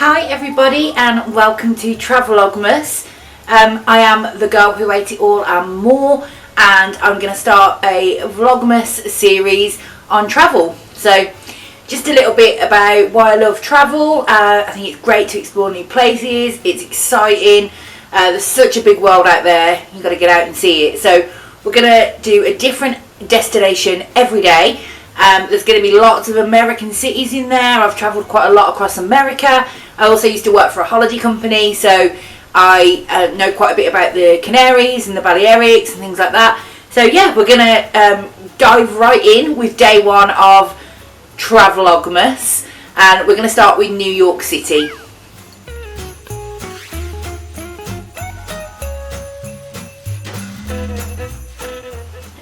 Hi everybody and welcome to vlogmas. I am the girl who ate it all and more, and I'm going to start a vlogmas series on travel. So just a little bit about why I love travel. I think it's great to explore new places. It's exciting. There's such a big world out there. You've got to get out and see it. So we're going to do a different destination every day. There's going to be lots of American cities in there. I've travelled quite a lot across America. I also used to work for a holiday company, so I know quite a bit about the Canaries and the Balearics and things like that. So yeah, we're going to dive right in with day one of Travelogmas, and we're going to start with New York City.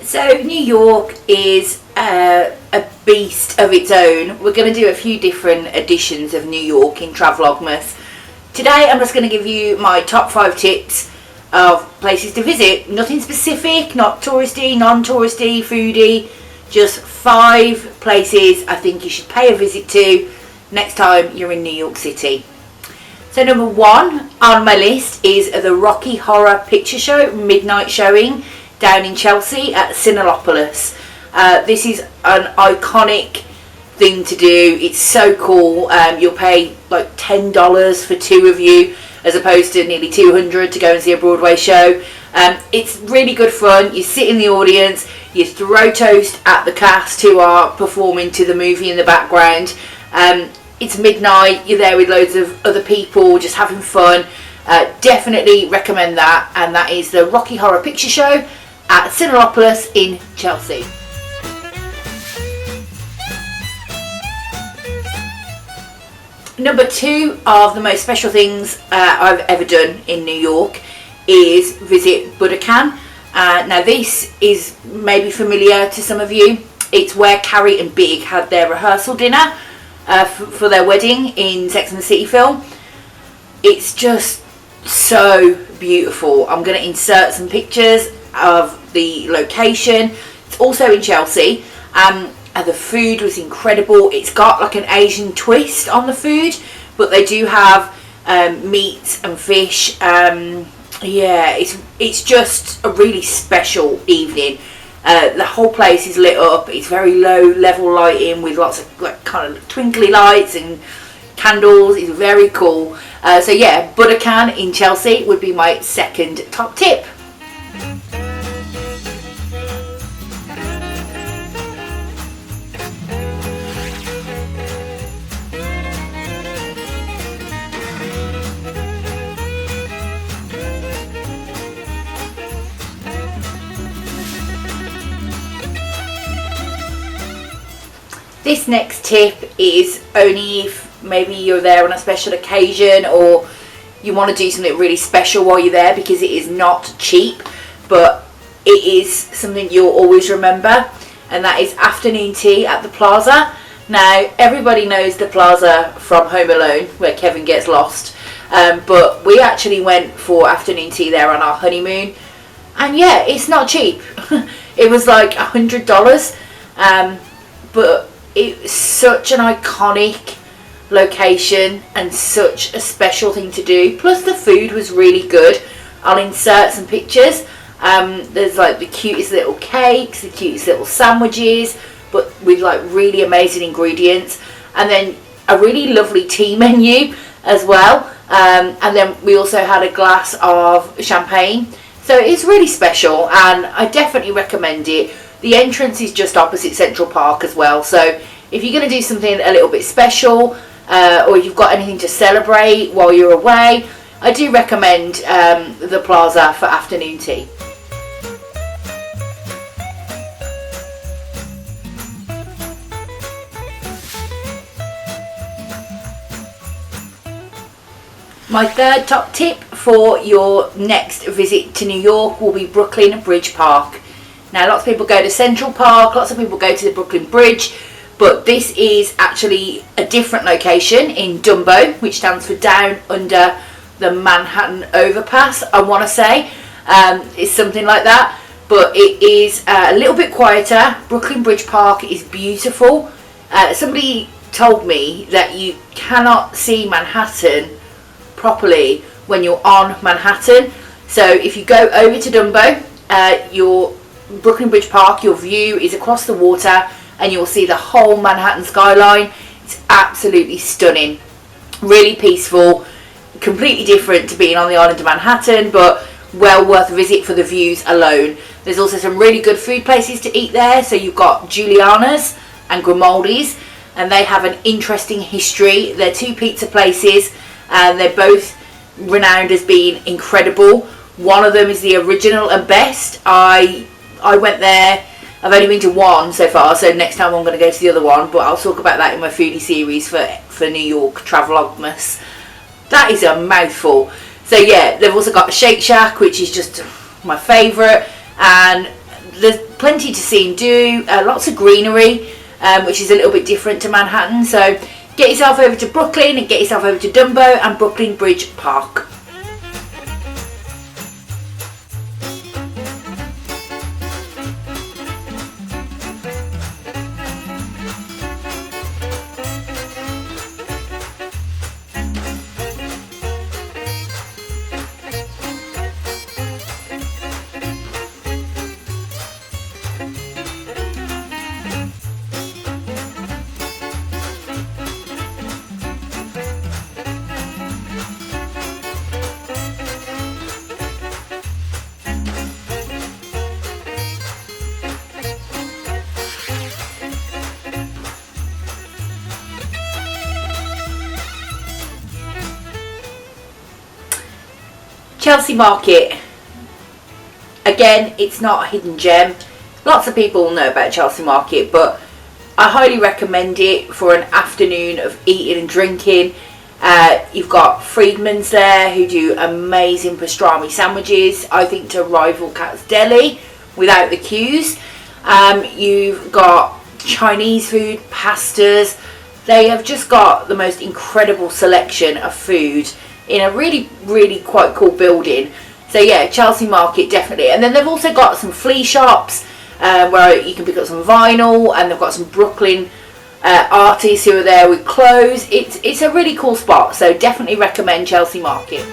So New York is a beast of its own. We're going to do a few different editions of New York in Travelogmas. Today I'm just going to give you my top 5 tips of places to visit. Nothing specific, not touristy, non-touristy, foodie. Just 5 places I think you should pay a visit to next time you're in New York City. So number 1 on my list is the Rocky Horror Picture Show midnight showing down in Chelsea at Cinepolis. This is an iconic thing to do. It's so cool. You'll pay like $10 for 2 of you as opposed to nearly $200 to go and see a Broadway show. It's really good fun. You sit in the audience, you throw toast at the cast who are performing to the movie in the background. It's midnight, you're there with loads of other people just having fun. Definitely recommend that, and that is the Rocky Horror Picture Show at Cinepolis in Chelsea. Number 2 of the most special things I've ever done in New York is visit Budokan. Now this is maybe familiar to some of you. It's where Carrie and Big had their rehearsal dinner for their wedding in Sex and the City film. It's just so beautiful. I'm going to insert some pictures of the location. It's also in Chelsea. The food was incredible. It's got like an Asian twist on the food, but they do have meat and fish. Yeah, it's just a really special evening. The whole place is lit up. It's very low level lighting with lots of like kind of twinkly lights and candles. It's very cool. So yeah, Budokan in Chelsea would be my second top tip. This next tip is only if maybe you're there on a special occasion or you want to do something really special while you're there, because it is not cheap, but it is something you'll always remember, and that is afternoon tea at the Plaza. Now everybody knows the Plaza from Home Alone where Kevin gets lost, but we actually went for afternoon tea there on our honeymoon, and yeah, it's not cheap. It was like $100, but it's such an iconic location and such a special thing to do. Plus the food was really good. I'll insert some pictures. There's like the cutest little cakes, the cutest little sandwiches, but with like really amazing ingredients, and then a really lovely tea menu as well. And then we also had a glass of champagne. So it's really special, and I definitely recommend it. The entrance is just opposite Central Park as well, so if you're going to do something a little bit special, or you've got anything to celebrate while you're away, I do recommend the Plaza for afternoon tea. My third top tip for your next visit to New York will be Brooklyn Bridge Park. Now lots of people go to Central Park, lots of people go to the Brooklyn Bridge, but this is actually a different location in Dumbo, which stands for Down Under the Manhattan Overpass, I want to say. It's something like that, but it is a little bit quieter. Brooklyn Bridge Park is beautiful. Somebody told me that you cannot see Manhattan properly when you're on Manhattan. So if you go over to Dumbo, your Brooklyn Bridge Park, your view is across the water and you'll see the whole Manhattan skyline. It's absolutely stunning, really peaceful, completely different to being on the island of Manhattan, but well worth a visit for the views alone. There's also some really good food places to eat there. So you've got Giuliana's and Grimaldi's, and they have an interesting history. They're two pizza places and they're both renowned as being incredible. One of them is the original and best. I went there. I've only been to one so far, so next time I'm going to go to the other one, but I'll talk about that in my foodie series for New York, vlogmas. That is a mouthful. So yeah, they've also got a Shake Shack, which is just my favourite, and there's plenty to see and do. Lots of greenery, which is a little bit different to Manhattan. So get yourself over to Brooklyn and get yourself over to Dumbo and Brooklyn Bridge Park. Chelsea Market, again, it's not a hidden gem. Lots of people know about Chelsea Market, but I highly recommend it for an afternoon of eating and drinking. You've got Friedman's there, who do amazing pastrami sandwiches, I think to rival Cat's Deli without the queues. You've got Chinese food, pastas. They have just got the most incredible selection of food in a really quite cool building. So yeah, Chelsea Market definitely. And then they've also got some flea shops where you can pick up some vinyl, and they've got some Brooklyn artists who are there with clothes. It's a really cool spot, so definitely recommend Chelsea Market.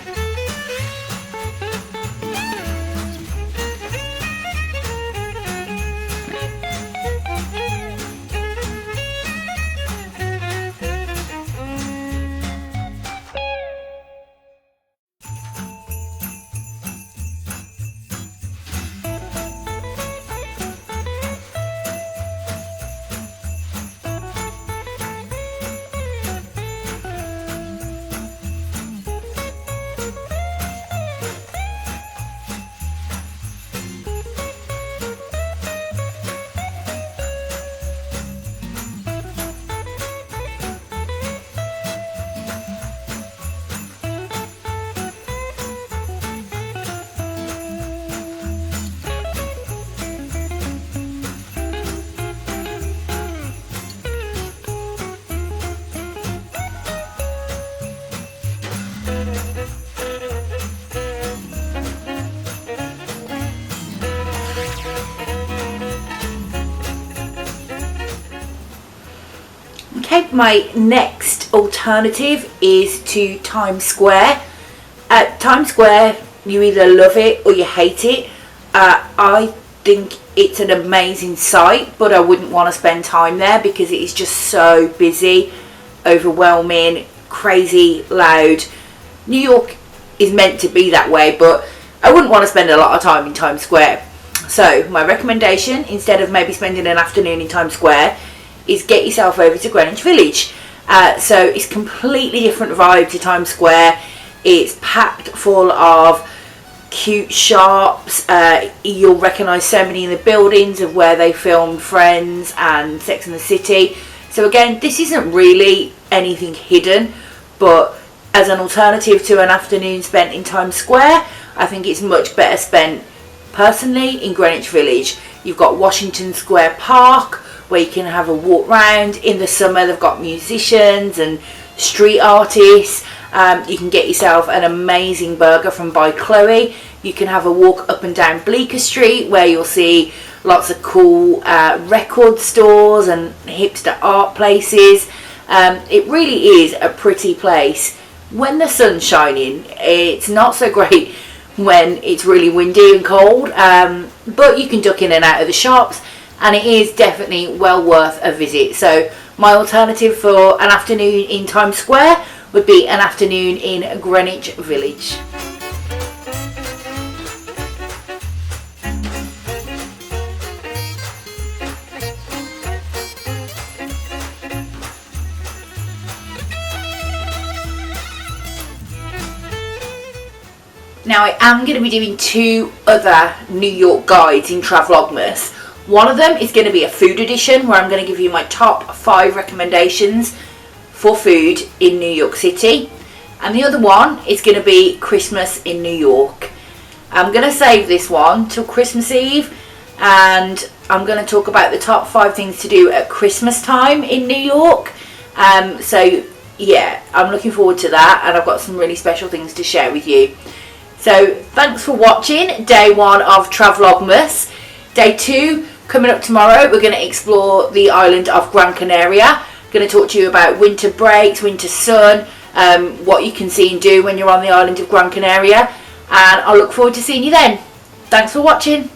Okay, my next alternative is to Times Square. At Times Square, you either love it or you hate it. I think it's an amazing site, but I wouldn't want to spend time there because it is just so busy, overwhelming, crazy, loud. New York is meant to be that way, but I wouldn't want to spend a lot of time in Times Square. So my recommendation, instead of maybe spending an afternoon in Times Square, is get yourself over to Greenwich Village. So it's completely different vibe to Times Square. It's packed full of cute shops. You'll recognise so many in the buildings of where they filmed Friends and Sex and the City. So again, this isn't really anything hidden, but as an alternative to an afternoon spent in Times Square, I think it's much better spent personally in Greenwich Village. You've got Washington Square Park, where you can have a walk round. In the summer, they've got musicians and street artists. You can get yourself an amazing burger from By Chloe. You can have a walk up and down Bleecker Street, where you'll see lots of cool record stores and hipster art places. It really is a pretty place when the sun's shining. It's not so great when it's really windy and cold, but you can duck in and out of the shops, and it is definitely well worth a visit. So my alternative for an afternoon in Times Square would be an afternoon in Greenwich Village. Now I am going to be doing 2 other New York guides in Travlogmas. One of them is going to be a food edition where I'm going to give you my top 5 recommendations for food in New York City. And the other one is going to be Christmas in New York. I'm going to save this one till Christmas Eve, and I'm going to talk about the top 5 things to do at Christmas time in New York. So yeah, I'm looking forward to that, and I've got some really special things to share with you. So thanks for watching day 1 of Travlogmas. Day 2 coming up tomorrow. We're going to explore the island of Gran Canaria. Going to talk to you about winter breaks, winter sun, what you can see and do when you're on the island of Gran Canaria, and I look forward to seeing you then. Thanks for watching.